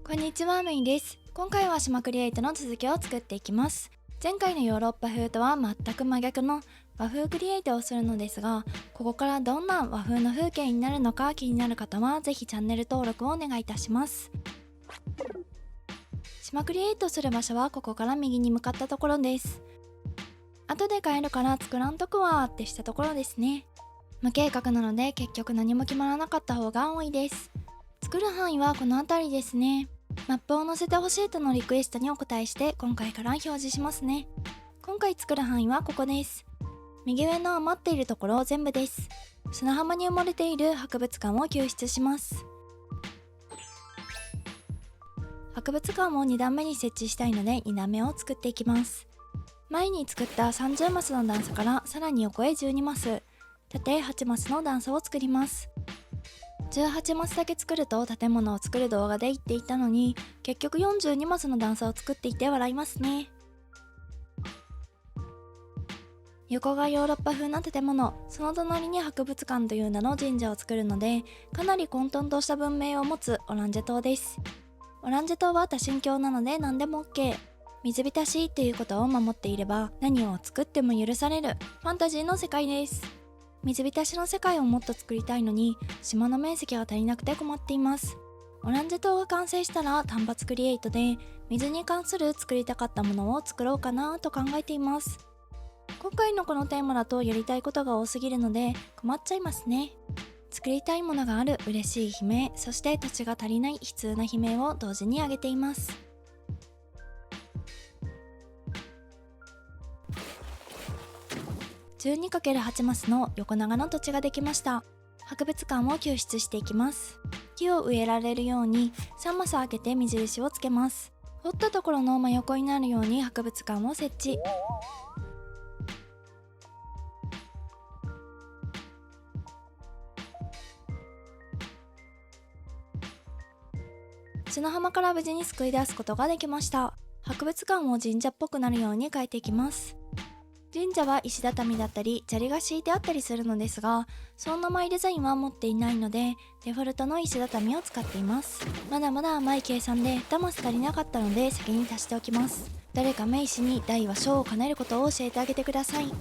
こんにちは、メイです。今回は島クリエイトの続きを作っていきます。前回のヨーロッパ風とは全く真逆の和風クリエイトをするのですが、ここからどんな和風の風景になるのか気になる方はぜひチャンネル登録をお願いいたします。島クリエイトする場所はここから右に向かったところです。後で帰るから作らんとくわーってしたところですね。無計画なので結局何も決まらなかった方が多いです。作る範囲はこの辺りですね。マップを載せてほしいとのリクエストにお答えして今回から表示しますね。今回作る範囲はここです。右上の余っているところ全部です。砂浜に埋もれている博物館を救出します。博物館を2段目に設置したいので2段目を作っていきます。前に作った30マスの段差からさらに横へ12マス、縦8マスの段差を作ります。18マスだけ作ると建物を作る動画で言っていたのに、結局42マスの段差を作っていて笑いますね。横がヨーロッパ風な建物、その隣に博物館という名の神社を作るので、かなり混沌とした文明を持つオランジェ島です。オランジェ島は多神教なので何でも OK。水浸しっていうことを守っていれば何を作っても許されるファンタジーの世界です。水浸しの世界をもっと作りたいのに島の面積が足りなくて困っています。オランジェ島が完成したら単発クリエイトで水に関する作りたかったものを作ろうかなと考えています。今回のこのテーマだとやりたいことが多すぎるので困っちゃいますね。作りたいものがある嬉しい悲鳴、そして土地が足りない悲痛な悲鳴を同時に上げています。12×8 マスの横長の土地ができました。博物館を救出していきます。木を植えられるように3マス開けて目印をつけます。掘ったところの真横になるように博物館を設置。砂浜から無事に救い出すことができました。博物館を神社っぽくなるように変えていきます。神社は石畳だったり砂利が敷いてあったりするのですが、そんなマイデザインは持っていないのでデフォルトの石畳を使っています。まだまだ甘い計算で2マス足りなかったので先に足しておきます。誰か名士に大は小を兼ねることを教えてあげてください。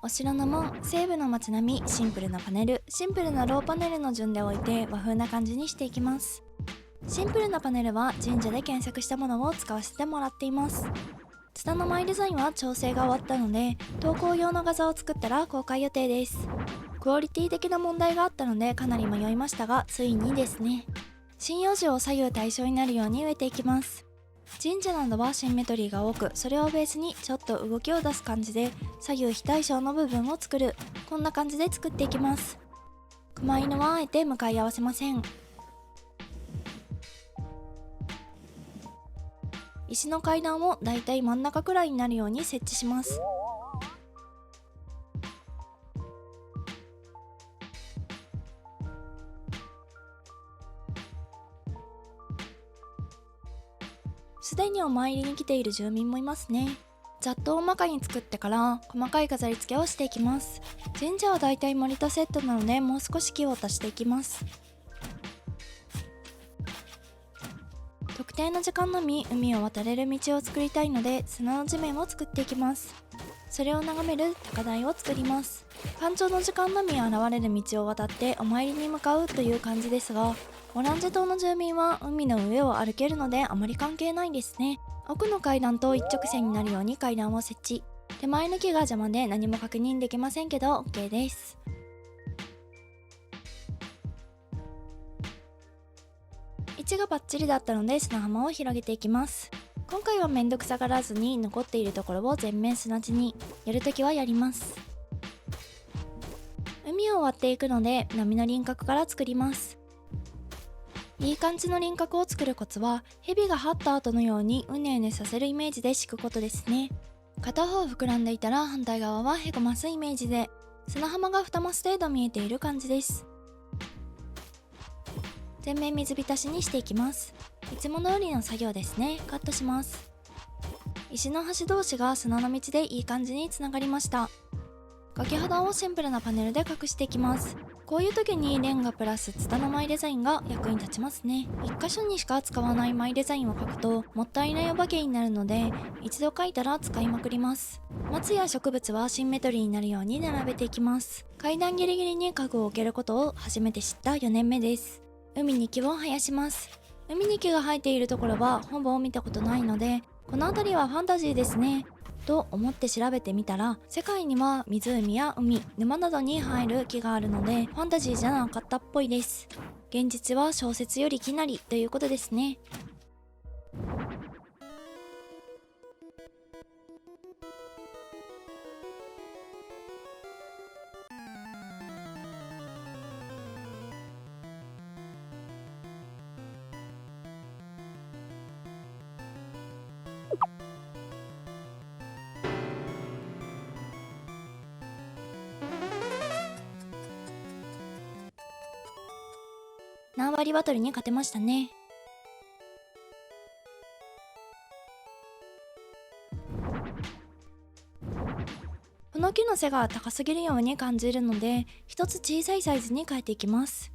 お城の門、西部の街並み、シンプルなパネル、シンプルなローパネルの順で置いて和風な感じにしていきます。シンプルなパネルは神社で検索したものを使わせてもらっています。ツタのマイデザインは調整が終わったので投稿用の画像を作ったら公開予定です。クオリティ的な問題があったのでかなり迷いましたがついにですね。針葉樹を左右対称になるように植えていきます。神社などはシンメトリーが多く、それをベースにちょっと動きを出す感じで左右非対称の部分を作る、こんな感じで作っていきます。熊犬はあえて向かい合わせません。石の階段をだいたい真ん中くらいになるように設置します。すでにお参りに来ている住民もいますね。ざっと大まかに作ってから細かい飾り付けをしていきます。神社はだいたい森田セットなのでもう少し木を足していきます。特定の時間のみ海を渡れる道を作りたいので砂の地面を作っていきます。それを眺める高台を作ります。干潮の時間のみ現れる道を渡ってお参りに向かうという感じですが、オランジェ島の住民は海の上を歩けるのであまり関係ないですね。奥の階段と一直線になるように階段を設置。手前の木が邪魔で何も確認できませんけど OK です。位置がバッチリだったので砂浜を広げていきます。今回はめんどくさがらずに残っているところを全面砂地に、やるときはやります。海を割っていくので波の輪郭から作ります。いい感じの輪郭を作るコツは、蛇が張った後のようにうねうねさせるイメージで敷くことですね。片方膨らんでいたら反対側はへこますイメージで、砂浜が2マス程度見えている感じです。全面水浸しにしていきます。いつも通りの作業ですね。カットします。石の端同士が砂の道でいい感じにつながりました。崖肌をシンプルなパネルで隠していきます。こういう時にレンガプラスツタのマイデザインが役に立ちますね。1箇所にしか使わないマイデザインを描くともったいないお化けになるので、一度描いたら使いまくります。松や植物はシンメトリーになるように並べていきます。階段ギリギリに家具を置けることを初めて知った4年目です。海に木を生やします。海に木が生えているところはほぼ見たことないので、この辺りはファンタジーですねと思って調べてみたら、世界には湖や海、沼などに生える木があるのでファンタジーじゃなかったっぽいです。現実は小説よりきなりということですね。縄張りバトルに勝てましたね。この木の背が高すぎるように感じるので、一つ小さいサイズに変えていきます。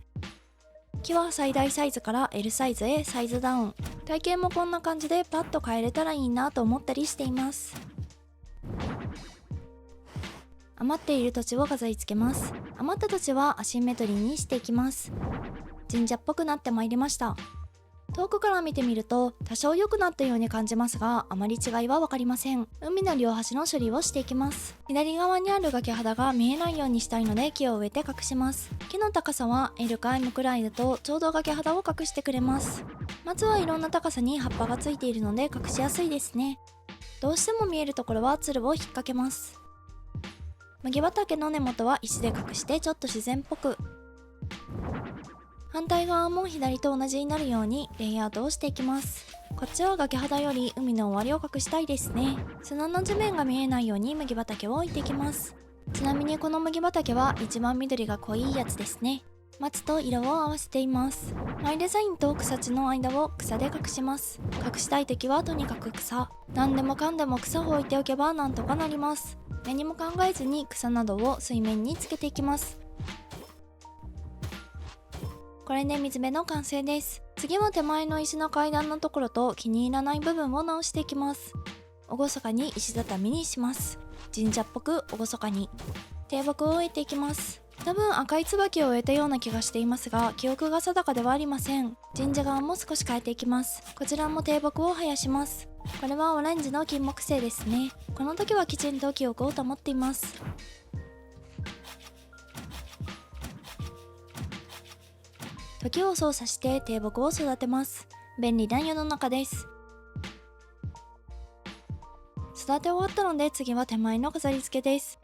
木は最大サイズから L サイズへサイズダウン。体型もこんな感じでパッと変えれたらいいなと思ったりしています。余っている土地を飾り付けます。余った土地はアシンメトリーにしていきます。神社っぽくなってまいりました。遠くから見てみると多少良くなったように感じますが、あまり違いは分かりません。海の両端の処理をしていきます。左側にある崖肌が見えないようにしたいので木を植えて隠します。木の高さは L か M くらいだとちょうど崖肌を隠してくれます。松はいろんな高さに葉っぱがついているので隠しやすいですね。どうしても見えるところはつるを引っ掛けます。麦畑の根元は石で隠してちょっと自然っぽく、反対側も左と同じになるようにレイアウトをしていきます。こっちは崖肌より海の終わりを隠したいですね。砂の地面が見えないように麦畑を置いていきます。ちなみにこの麦畑は一番緑が濃いやつですね。松と色を合わせています。マイデザインと草地の間を草で隠します。隠したい時はとにかく草。何でもかんでも草を置いておけばなんとかなります。何も考えずに草などを水面につけていきます。これで水辺の完成です。次は手前の石の階段のところと気に入らない部分を直していきます。厳かに石畳にします。神社っぽく厳かに低木を植えていきます。多分赤い椿を植えたような気がしていますが、記憶が定かではありません。神社側も少し変えていきます。こちらも低木を生やします。これはオレンジの金木犀ですね。この時はきちんと記憶を保っています。時を操作して低木を育てます。便利な世の中です。育て終わったので次は手前の飾り付けです。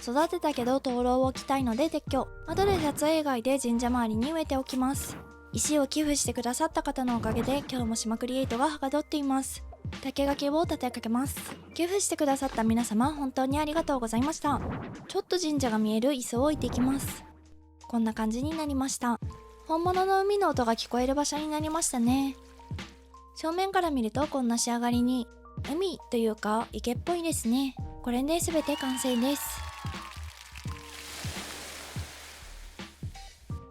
育てたけど灯籠を置きたいので撤去。後で撮影外で神社周りに植えておきます。石を寄付してくださった方のおかげで今日も島クリエイトがはかどっています。竹垣を立てかけます。寄付してくださった皆様本当にありがとうございました。ちょっと神社が見える椅子を置いていきます。こんな感じになりました。本物の海の音が聞こえる場所になりましたね。正面から見るとこんな仕上がりに、海というか池っぽいですね。これで全て完成です。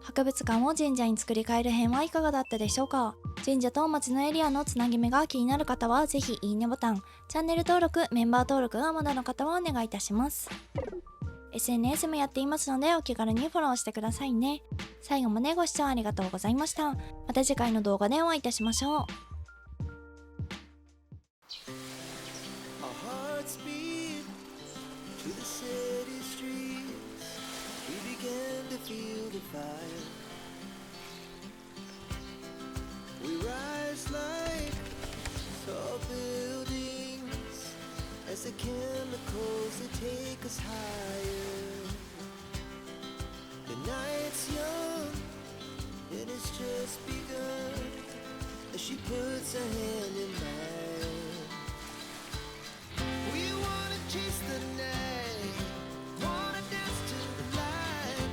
博物館を神社に作り変える編はいかがだったでしょうか。神社と町のエリアのつなぎ目が気になる方はぜひいいねボタン、チャンネル登録、メンバー登録がまだの方はお願いいたします。SNS もやっていますのでお気軽にフォローしてくださいね。最後までご視聴ありがとうございました。また次回の動画でお会いいたしましょう。The chemicals that take us higher. The night's young, and it's just begun. As she puts her hand in mine, we wanna chase the night, wanna dance to the light,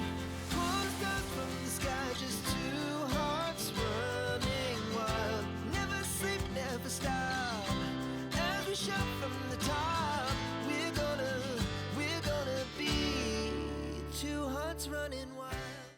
pull stars from the sky, just two hearts running wild. Never sleep, never stop, as we shout from the top. We're gonna be two hearts running wild.